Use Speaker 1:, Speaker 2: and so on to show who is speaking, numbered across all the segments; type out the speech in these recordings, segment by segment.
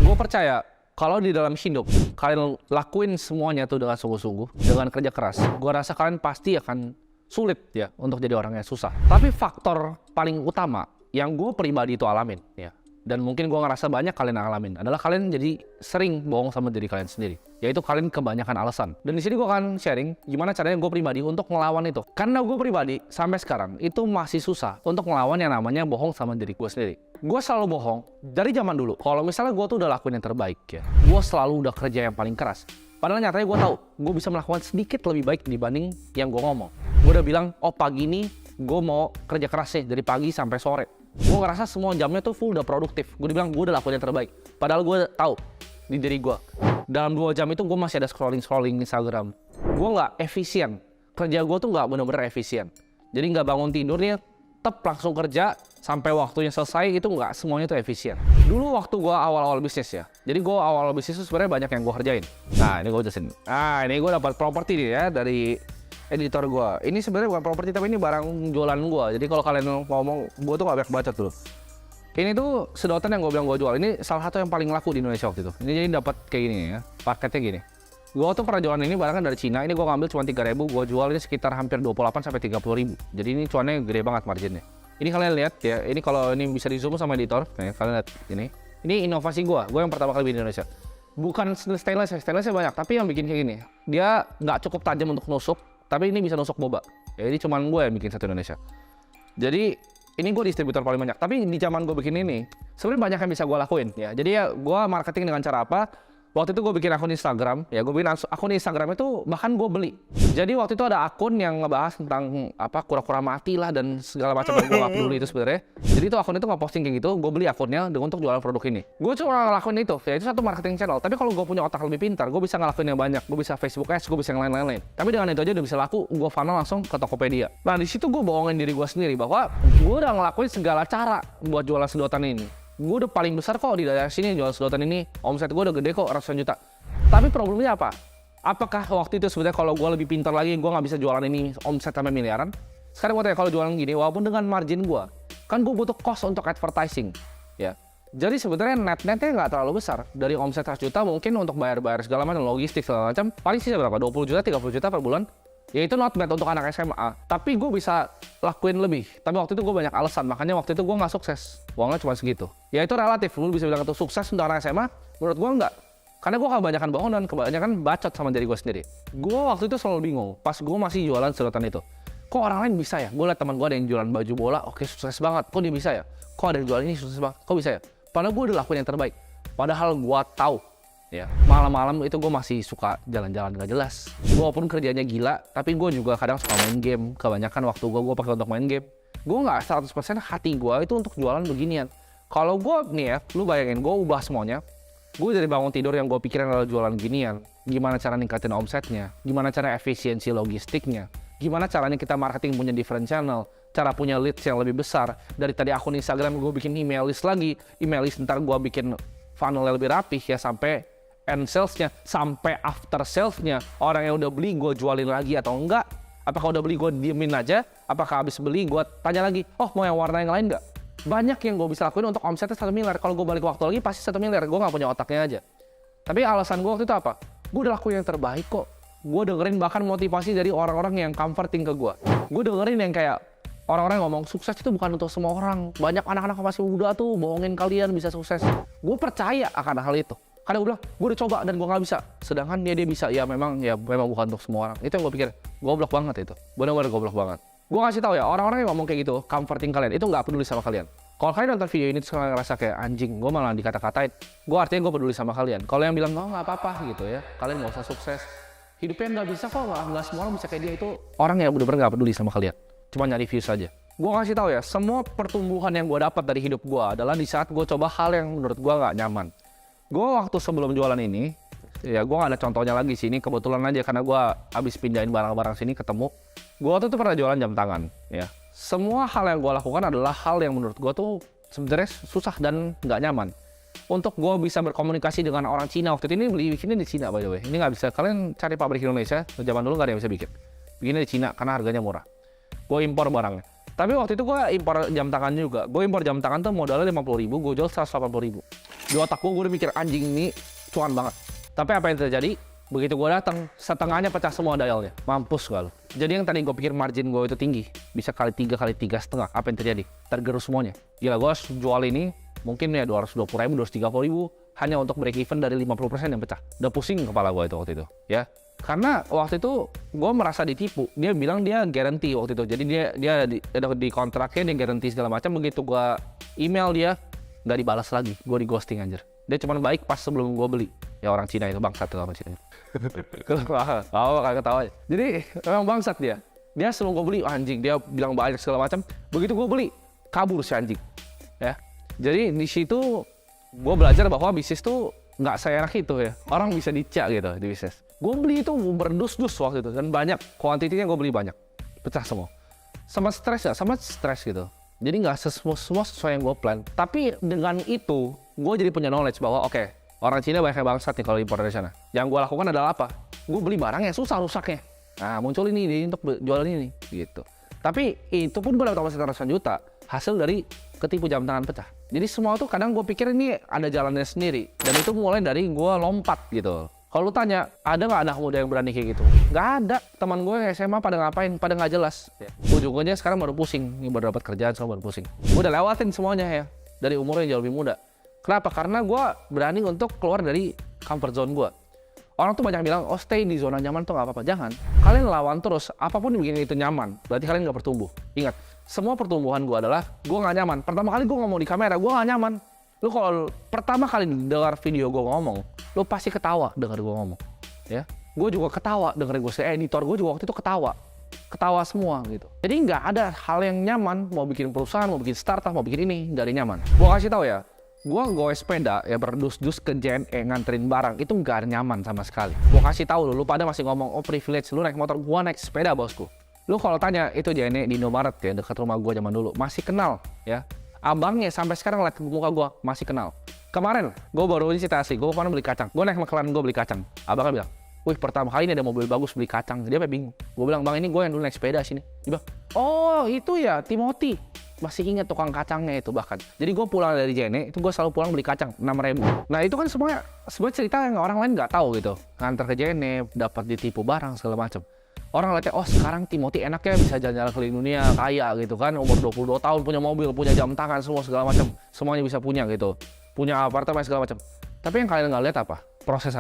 Speaker 1: Gue percaya kalau di dalam hidup kalian lakuin semuanya tuh dengan sungguh-sungguh, dengan kerja keras, gue rasa kalian pasti akan sulit ya untuk jadi orang yang susah. Tapi faktor paling utama yang gue pribadi itu alamin ya, dan mungkin gue ngerasa banyak kalian yang alamin adalah kalian jadi sering bohong sama diri kalian sendiri. Yaitu kalian kebanyakan alasan. Dan di sini gue akan sharing gimana caranya gue pribadi untuk ngelawan itu. Karena gue pribadi sampai sekarang itu masih susah untuk ngelawan yang namanya bohong sama diri gue sendiri. Gue selalu bohong dari zaman dulu. Kalau misalnya gue tuh udah lakuin yang terbaik ya, gue selalu udah kerja yang paling keras. Padahal nyatanya gue tahu gue bisa melakukan sedikit lebih baik dibanding yang gue ngomong. Gue udah bilang, oh pagi ini gue mau kerja keras nih dari pagi sampai sore. Gue ngerasa semua jamnya tuh full udah produktif. Gue bilang gue udah lakuin yang terbaik. Padahal gue tahu di diri gue dalam 2 jam itu gue masih ada scrolling Instagram. Gue nggak efisien. Kerja gue tuh nggak bener-bener efisien. Jadi nggak bangun tidurnya, langsung kerja sampai waktunya selesai, itu nggak semuanya tuh efisien. Dulu waktu gue awal-awal bisnis ya. Jadi gue awal bisnis tuh sebenarnya banyak yang gue kerjain. Nah ini gue jelasin. Nah ini gue dapat properti nih ya dari editor gue. Ini sebenarnya bukan properti tapi ini barang jualan gue. Jadi kalau kalian ngomong, gue tuh nggak banyak baca tuh. Ini tuh sedotan yang gue bilang gue jual. Ini salah satu yang paling laku di Indonesia waktu itu. Ini jadi dapat kayak gini ya, paketnya gini. Gue tuh pernah jualan ini barang kan dari Cina. Ini gue ngambil cuma 3.000, gue jual ini sekitar hampir 28 sampai 30.000. Jadi ini cuannya gede banget marginnya. Ini kalian lihat ya. Ini kalau ini bisa di zoom sama editor. Nih, kalian lihat ini. Ini inovasi gue yang pertama kali di Indonesia. Bukan stainless banyak, tapi yang bikin kayak gini. Dia nggak cukup tajam untuk nusuk, tapi ini bisa nusuk boba. Ya, ini cuman gue yang bikin satu Indonesia. Jadi ini gue distributor paling banyak, tapi di zaman gue bikin ini sebenarnya banyak yang bisa gue lakuin ya. Jadi ya gue marketing dengan cara apa? Waktu itu gue bikin akun Instagram, ya gue bikin akun Instagram itu bahkan gue beli. Jadi waktu itu ada akun yang ngebahas tentang apa kura-kura mati lah dan segala macam yang gue gak peduli itu sebenarnya. Jadi itu akun itu nggak posting kayak gitu, gue beli akunnya untuk jualan produk ini. Gue cuma ngelakuin itu, ya itu satu marketing channel. Tapi kalau gue punya otak lebih pintar, gue bisa ngelakuin yang banyak. Gue bisa Facebook Ads, gue bisa yang lain-lain. Tapi dengan itu aja udah bisa laku, gue funnel langsung ke Tokopedia. Nah di situ gue bohongin diri gue sendiri bahwa gue udah ngelakuin segala cara buat jualan sedotan ini. Gue udah paling besar kok di daerah sini jual sedotan ini, omset gue udah gede kok, ratusan juta. Tapi problemnya apa? Apakah waktu itu sebenarnya kalau gue lebih pintar lagi, gue nggak bisa jualan ini omset sampai miliaran? Sekarang gue tanya, kalau jualan gini, walaupun dengan margin gue, kan gue butuh cost untuk advertising, ya. Jadi sebenarnya netnya nggak terlalu besar. Dari omset 100 juta mungkin untuk bayar segala macam, logistik segala macam, paling sisa berapa? 20 juta, 30 juta per bulan. Ya itu not bad untuk anak SMA, tapi gue bisa lakuin lebih. Tapi waktu itu gue banyak alasan, makanya waktu itu gue nggak sukses. Uangnya cuma segitu. Ya itu relatif, lu bisa bilang itu sukses untuk anak SMA, menurut gue nggak. Karena gue kebanyakan bohong dan kebanyakan bacot sama diri gue sendiri. Gue waktu itu selalu bingung, pas gue masih jualan sedotan itu. Kok orang lain bisa ya? Gue liat teman gue ada yang jualan baju bola, oke sukses banget. Kok dia bisa ya? Kok ada yang jualan ini sukses banget? Kok bisa ya? Padahal gue udah lakuin yang terbaik. Padahal gue tahu. Ya, malam-malam itu gue masih suka jalan-jalan gak jelas. Walaupun kerjanya gila, tapi gue juga kadang suka main game. Kebanyakan waktu gue pakai untuk main game. Gue nggak 100% hati gue itu untuk jualan beginian. Kalau gue nih ya, lu bayangin gue ubah semuanya. Gue dari bangun tidur yang gue pikirin adalah jualan ginian. Gimana cara ningkatin omsetnya? Gimana cara efisiensi logistiknya? Gimana caranya kita marketing punya different channel? Cara punya leads yang lebih besar. Dari tadi akun Instagram gue bikin email list lagi. Email list ntar gue bikin funnel yang lebih rapih ya sampai end salesnya, sampai after salesnya. Orang yang udah beli gue jualin lagi atau enggak. Apakah udah beli gue diemin aja? Apakah habis beli gue tanya lagi, oh mau yang warna yang lain enggak? Banyak yang gue bisa lakuin untuk omsetnya 1 miliar. Kalau gue balik waktu lagi pasti 1 miliar. Gue gak punya otaknya aja. Tapi alasan gue waktu itu apa? Gue udah lakuin yang terbaik kok. Gue dengerin bahkan motivasi dari orang-orang yang comforting ke gue. Gue dengerin yang kayak orang-orang yang ngomong sukses itu bukan untuk semua orang. Banyak anak-anak masih muda tuh bohongin kalian bisa sukses. Gue percaya akan hal itu. Karena gue bilang, gue udah coba dan gue gak bisa. Sedangkan dia bisa, ya memang bukan untuk semua orang. Itu yang gue pikir, goblok banget itu. Bener-bener goblok banget. Gue kasih tahu ya, orang-orang yang ngomong kayak gitu, comforting kalian, itu gak peduli sama kalian. Kalau kalian nonton video ini terus kalian ngerasa kayak anjing, gue malah dikata-katain, gue artinya gue peduli sama kalian. Kalau yang bilang, oh gak apa-apa gitu ya, kalian gak usah sukses. Hidupnya gak bisa kok, gak semua orang bisa kayak dia, itu orang yang bener-bener gak peduli sama kalian. Cuma nyari views aja. Gue kasih tahu ya, semua pertumbuhan yang gue dapat dari hidup gue adalah di saat gue coba hal yang menurut gue gak nyaman. Gue waktu sebelum jualan ini, ya gue gak ada contohnya lagi sini, kebetulan aja karena gue habis pindahin barang-barang sini ketemu. Gue waktu itu pernah jualan jam tangan, ya. Semua hal yang gue lakukan adalah hal yang menurut gue tuh sebenarnya susah dan gak nyaman. Untuk gue bisa berkomunikasi dengan orang Cina, waktu itu ini bikinnya di Cina by the way. Ini gak bisa, kalian cari pabrik Indonesia, zaman dulu gak ada yang bisa bikin. Bikinnya di Cina karena harganya murah. Gue impor barangnya. Tapi waktu itu gue impor jam tangan juga. Gue impor jam tangan tuh modalnya 50.000, gue jual 180.000. Di otak gue udah mikir anjing ini cuan banget. Tapi apa yang terjadi? Begitu gue datang, setengahnya pecah semua dialnya. Mampus gue. Jadi yang tadi gue pikir margin gue itu tinggi, bisa kali 3 kali 3,5. Apa yang terjadi? Tergerus semuanya. Gila, gue jual ini mungkin ya 220.000, 230.000 hanya untuk break even dari 50% yang pecah. Udah pusing kepala gue itu waktu itu, ya. Karena waktu itu gue merasa ditipu. Dia bilang dia guarantee waktu itu. Jadi dia di kontraknya dia guarantee segala macam. Begitu gue email dia nggak dibalas lagi. Gue di ghosting anjir. Dia cuma baik pas sebelum gue beli. Ya orang Cina itu bangsat tuh orang Cina. Kagak tahu aja. Jadi memang bangsat dia. Dia sebelum gue beli anjing dia bilang banyak segala macam. Begitu gue beli kabur si anjing. Ya. Jadi di situ gue belajar bahwa bisnis tuh nggak seenak itu ya. Orang bisa dicak gitu di bisnis. Gue beli itu berdus-dus waktu itu dan banyak, kuantitinya gue beli banyak, pecah semua. Sama stres gitu. Jadi nggak semua sesuai yang gue plan. Tapi dengan itu, gue jadi punya knowledge bahwa oke, orang Cina banyak yang bangsat nih kalau impor dari sana. Yang gue lakukan adalah apa? Gue beli barang yang susah rusaknya. Nah muncul ini untuk jual ini gitu. Tapi itu pun gue dapat omset ratusan juta hasil dari ketipu jam tangan pecah. Jadi semua tuh kadang gue pikir ini ada jalannya sendiri. Dan itu mulai dari gue lompat gitu. Kalau lu tanya, ada nggak anak muda yang berani kayak gitu? Nggak ada. Teman gue yang SMA pada ngapain? Pada nggak jelas. Ya. Ujung-ujungnya sekarang baru pusing. Ini baru dapat kerjaan, sekarang baru pusing. Gue udah lewatin semuanya ya. Dari umur yang jauh lebih muda. Kenapa? Karena gue berani untuk keluar dari comfort zone gue. Orang tuh banyak bilang, oh stay di zona nyaman tuh nggak apa-apa. Jangan. Kalian lawan terus. Apapun yang bikin itu nyaman. Berarti kalian nggak bertumbuh. Ingat, semua pertumbuhan gue adalah gue nggak nyaman. Pertama kali gue ngomong di kamera, gue nggak nyaman. Lu kalau pertama kali dengar video gue ngomong, lu pasti ketawa dengar gue ngomong, ya. Gue juga ketawa dengerin gue, editor gue juga waktu itu ketawa semua gitu. Jadi nggak ada hal yang nyaman, mau bikin perusahaan, mau bikin startup, mau bikin ini, nggak ada nyaman. Gue kasih tahu ya, gue sepeda ya berdus-dus ke JNE nganterin barang, itu nggak ada nyaman sama sekali. Gue kasih tahu lu pada masih ngomong, oh privilege, lu naik motor, gue naik sepeda bosku. Lu kalau tanya, itu JNE di Indomaret ya, dekat rumah gue zaman dulu, masih kenal ya. Abangnya sampai sekarang liat muka gue masih kenal. Kemarin gue baru ini cerita asli, gue kemarin beli kacang. Gue naik McLaren, gue beli kacang. Abangnya bilang, wih pertama kali ini ada mobil bagus beli kacang. Dia sampai bingung. Gue bilang, bang ini gue yang dulu naik sepeda sini. Dia bilang, oh itu ya Timothy. Masih ingat tukang kacangnya itu bahkan. Jadi gue pulang dari JNE, itu gue selalu pulang beli kacang 6.000. Nah itu kan semuanya cerita yang orang lain nggak tahu gitu. Nganter ke JNE, dapat ditipu barang segala macam. Orang lihatnya, oh sekarang Timothy enaknya bisa jalan-jalan keliling dunia, kaya gitu kan, umur 22 tahun, punya mobil, punya jam tangan, semua segala macam, semuanya bisa punya gitu, punya apartemen segala macam. Tapi yang kalian nggak lihat apa? Proses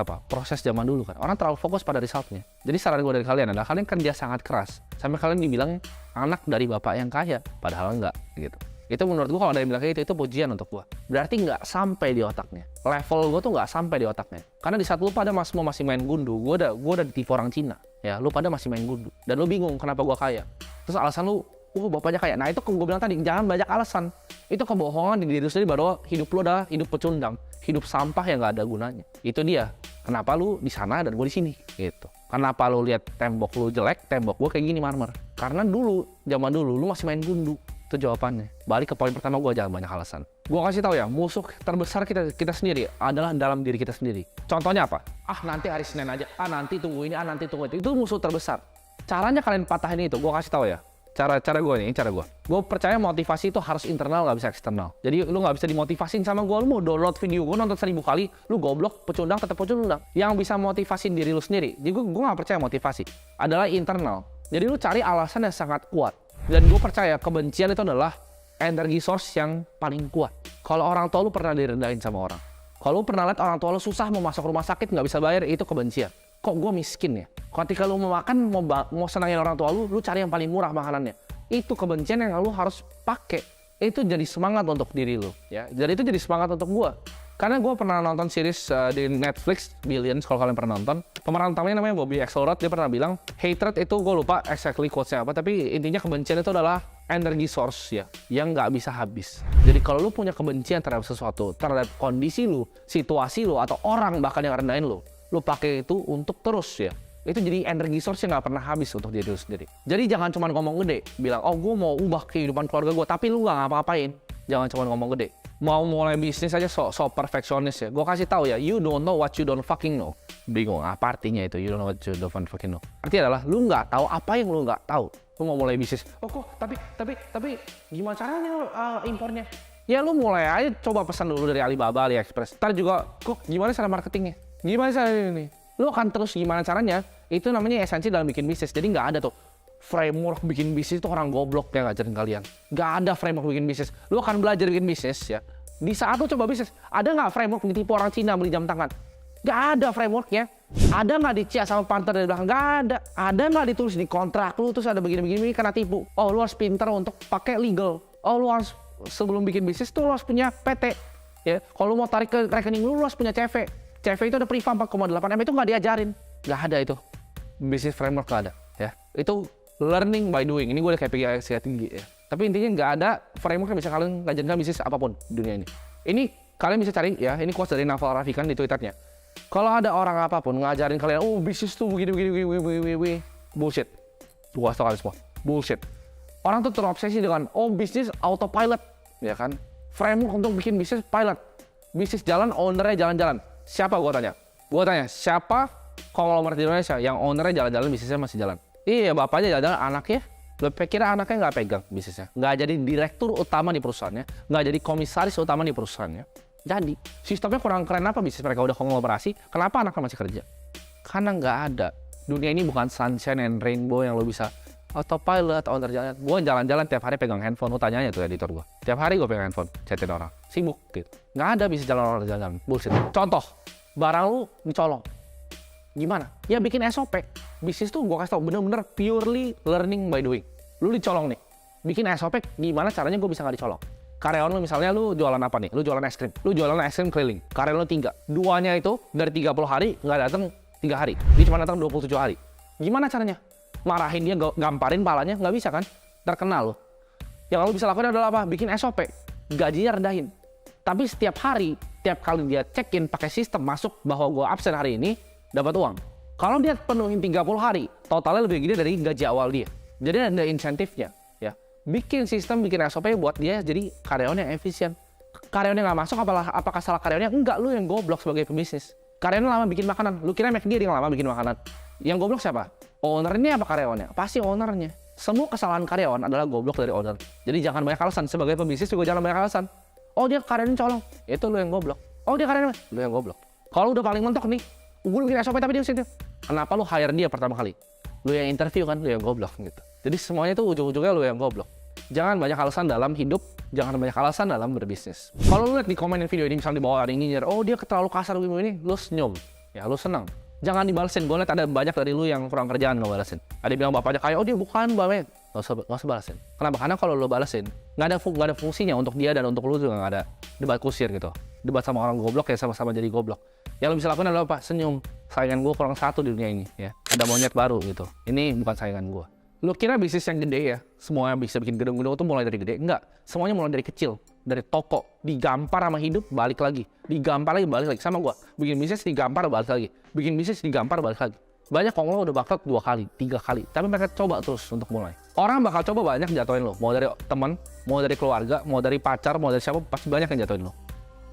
Speaker 1: zaman dulu kan. Orang terlalu fokus pada resultnya. Jadi saran gue dari kalian adalah kalian kerja sangat keras, sampai kalian dibilang anak dari bapak yang kaya, padahal enggak gitu. Itu menurut gue kalau ada yang bilang kayak itu pujian untuk gue. Berarti nggak sampai di otaknya. Level gue tuh nggak sampai di otaknya. Karena di saat lu pada semua masih main gundu, gue udah ditipu orang Cina. Ya, lu pada masih main gundu. Dan lu bingung kenapa gue kaya. Terus alasan lu, bapaknya kaya. Nah itu gue bilang tadi, jangan banyak alasan. Itu kebohongan di diri lu sendiri bahwa hidup lu adalah hidup pecundang. Hidup sampah yang nggak ada gunanya. Itu dia. Kenapa lu di sana dan gue di sini? Gitu. Kenapa lu lihat tembok lu jelek, tembok gue kayak gini marmer? Karena zaman dulu, lu masih main gundu. Itu jawabannya. Balik ke poin pertama gue, jangan banyak alasan. Gue kasih tahu ya, musuh terbesar kita sendiri adalah dalam diri kita sendiri. Contohnya apa? Nanti hari Senin aja. Nanti tunggu ini, nanti tunggu itu. Itu musuh terbesar. Caranya kalian patahin itu. Gue kasih tahu ya. Cara gue nih, cara gue. Gue percaya motivasi itu harus internal, nggak bisa eksternal. Jadi lu nggak bisa dimotivasin sama gue. Lu mau download video gue nonton 1000 kali, lu goblok, pecundang, tetap pecundang. Yang bisa motivasin diri lu sendiri. Jadi gue nggak percaya motivasi. Adalah internal. Jadi lu cari alasan yang sangat kuat. Dan gue percaya kebencian itu adalah energi source yang paling kuat. Kalau orang tua lu pernah direndahin sama orang. Kalau lu pernah lihat orang tua lu susah mau masuk rumah sakit nggak bisa bayar, itu kebencian. Kok gue miskin ya? Ketika lu mau makan, mau senangin orang tua lu cari yang paling murah makanannya. Itu kebencian yang lu harus pakai. Itu jadi semangat untuk diri lu. Ya. Jadi itu jadi semangat untuk gue. Karena gue pernah nonton series di Netflix, Billions, kalau kalian pernah nonton. Pemeran utamanya namanya Bobby Axelrod, dia pernah bilang, hatred itu gue lupa exactly quotes-nya apa, tapi intinya kebencian itu adalah energy source ya, yang nggak bisa habis. Jadi kalau lu punya kebencian terhadap sesuatu, terhadap kondisi lu, situasi lu, atau orang bahkan yang rendahin lu pakai itu untuk terus ya. Itu jadi energi source yang nggak pernah habis untuk diri lu sendiri. Jadi jangan cuma ngomong gede, bilang, oh gue mau ubah kehidupan keluarga gue, tapi lu nggak ngapa-ngapain. Jangan cuma ngomong gede. Mau mulai bisnis aja so perfeksionis ya. Gue kasih tahu ya, you don't know what you don't fucking know. Bingung apa artinya itu? You don't know what you don't fucking know. Artinya adalah lu nggak tahu apa yang lu nggak tahu. Lu mau mulai bisnis. Oh kok tapi gimana caranya impornya? Ya lu mulai aja, coba pesan dulu dari Alibaba, AliExpress. Ntar juga kok gimana cara marketingnya? Gimana cara ini? Lu akan terus gimana caranya? Itu namanya esensi dalam bikin bisnis. Jadi nggak ada tuh framework bikin bisnis itu orang goblok yang ngajarin kalian. Nggak ada framework bikin bisnis. Lu akan belajar bikin bisnis ya. Di saat lu coba bisnis, ada nggak framework tipu orang Cina beli jam tangan? Nggak ada frameworknya. Ada nggak dicia sama partner dari belakang? Nggak ada. Ada nggak ditulis di kontrak lu terus ada begini-begini kena tipu? Oh lu harus pintar untuk pakai legal. Oh lu harus sebelum bikin bisnis tuh lu harus punya PT. Ya, kalau lu mau tarik ke rekening lu harus punya CV. CV itu ada Priva 4,8 M, itu nggak diajarin. Nggak ada itu. Bisnis framework nggak ada. Ya, itu learning by doing. Ini gue udah kayak PGI tinggi ya. Tapi intinya nggak ada framework yang bisa kalian ngajarin bisnis apapun di dunia ini. Ini kalian bisa cari ya. Ini quotes dari Naval Ravikant di Twitternya. Kalau ada orang apapun ngajarin kalian, oh bisnis tuh begini, bullshit. Gua kasih tau kalian semua, bullshit. Orang tuh terobsesi dengan, oh bisnis autopilot, ya kan? Framework untuk bikin bisnis pilot. Bisnis jalan, ownernya jalan-jalan. Siapa gua tanya? Gua tanya, siapa konglomerat di Indonesia yang ownernya jalan-jalan, bisnisnya masih jalan? Iya, bapaknya jalan-jalan, anaknya? Lo pikir anaknya nggak pegang bisnisnya? Nggak jadi direktur utama di perusahaannya? Nggak jadi komisaris utama di perusahaannya? Jadi, sistemnya kurang keren apa bisnis mereka udah konglomerasi? Kenapa anaknya masih kerja? Karena nggak ada. Dunia ini bukan sunshine and rainbow yang lo bisa autopilot, owner jalan. Gue jalan-jalan tiap hari pegang handphone, lo tanya aja tuh editor gue. Tiap hari gue pegang handphone, chatin orang. Sibuk gitu. Nggak ada bisnis jalan-jalan. Bullshit. Contoh, barang lu dicolong. Gimana? Ya bikin SOP. Bisnis tuh gue kasih tau bener-bener purely learning by doing. Lu dicolong nih. Bikin SOP, gimana caranya gue bisa nggak dicolong? Karyawan lu misalnya lu jualan apa nih? Lu jualan es krim. Lu jualan es krim keliling. Karyawan lu 3. Duanya itu dari 30 hari nggak datang 3 hari. Dia cuma datang 27 hari. Gimana caranya? Marahin dia, gamparin palanya, nggak bisa kan? Terkenal lo. Yang lu bisa lakukan adalah apa? Bikin SOP. Gajinya rendahin. Tapi setiap hari, tiap kali dia check-in pakai sistem masuk bahwa gue absen hari ini, dapat uang. Kalau dia penuhin 30 hari, totalnya lebih gede dari gaji awal dia. Jadi ada insentifnya. Bikin sistem, bikin SOP buat dia jadi karyawan yang efisien. Karyawannya nggak masuk, apakah salah karyawannya? Enggak, lu yang goblok sebagai pebisnis. Karyawannya lama bikin makanan, lu kira McD yang lama bikin makanan. Yang goblok siapa? Ownernya apa karyawannya? Pasti ownernya. Semua kesalahan karyawan adalah goblok dari owner. Jadi jangan banyak alasan, sebagai pebisnis juga jangan banyak alasan. Oh dia karyawannya colong, itu lu yang goblok. Oh dia karyawannya, lu yang goblok. Kalau udah paling mentok nih, gue bikin SOP tapi dia situ. Kenapa lu hire dia pertama kali? Lu yang interview kan, lu yang goblok gitu. Jadi semuanya tuh ujung-ujungnya lu yang goblok. Jangan banyak alasan dalam hidup, jangan banyak alasan dalam berbisnis. Kalau lu lihat di komen video ini, misalnya di bawah ada yang nyinyir, oh dia terlalu kasar begini ini, lu senyum. Ya lu senang. Jangan dibalesin. Gue lihat ada banyak dari lu yang kurang kerjaan ngebalesin. Ada yang bilang bapaknya kayak, oh dia bukan bapak. Nggak usah balesin. Kenapa? Karena kalau lu balesin, nggak ada fungsinya untuk dia dan untuk lu juga nggak ada. Debat kusir gitu. Debat sama orang goblok ya sama-sama jadi goblok. Yang lu bisa lakukan adalah apa? Senyum. Saingan gue kurang satu di dunia ini. Ya. Ada monyet baru gitu. Ini bukan saingan gue. Lu kira bisnis yang gede ya, semuanya bisa bikin gedung-gedung itu mulai dari gede? Enggak, semuanya mulai dari kecil, dari toko, digampar sama hidup, balik lagi, digampar lagi, balik lagi, sama gua, bikin bisnis digampar, balik lagi, bikin bisnis digampar, balik lagi. Banyak konglo udah bangkrut 2 kali, 3 kali, tapi mereka coba terus untuk mulai. Orang bakal coba banyak jatuhin lo, mau dari teman, mau dari keluarga, mau dari pacar, mau dari siapa, pasti banyak yang jatuhin lo.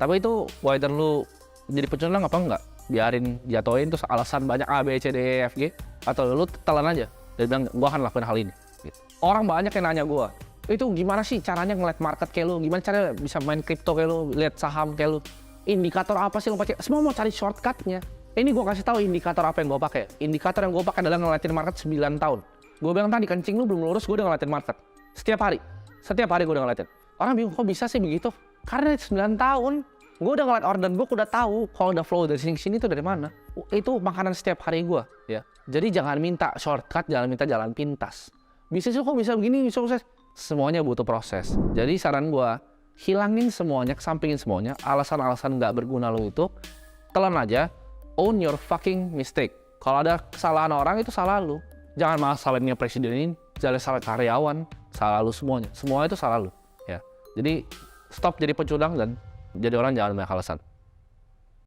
Speaker 1: Tapi itu, whether lu jadi pecundang apa enggak, biarin jatuhin terus alasan banyak A, B, C, D, E, F, G, atau lu telan aja. Dia bilang, gue akan lakuin hal ini. Gitu. Orang banyak yang nanya gue, itu gimana sih caranya ngeliat market kayak lu? Gimana caranya bisa main kripto kayak lu, lihat saham kayak lu? Indikator apa sih lu pakai? Semua mau cari shortcutnya. Ini gue kasih tahu indikator apa yang gue pakai. Indikator yang gue pakai adalah ngeliatin market 9 tahun. Gue bilang tadi, kencing lu belum lurus, gue udah ngeliatin market. Setiap hari gue udah ngeliatin. Orang bingung, kok bisa sih begitu? Karena 9 tahun, gue udah ngeliat order book, udah tahu kalau udah flow dari sini itu dari mana. Itu makanan setiap hari gue, ya. Jadi jangan minta shortcut, jangan minta jalan pintas. Bisnis kok bisa begini, bisa sukses? Semuanya butuh proses. Jadi saran gue, hilangin semuanya, kesampingin semuanya. Alasan-alasan nggak berguna lo itu, telan aja. Own your fucking mistake. Kalau ada kesalahan orang, itu salah lo. Jangan malah salahnya presidenin, jangan salah karyawan, salah lo semuanya. Semua itu salah lo. Ya. Jadi stop jadi pecundang dan jadi orang jangan banyak alasan.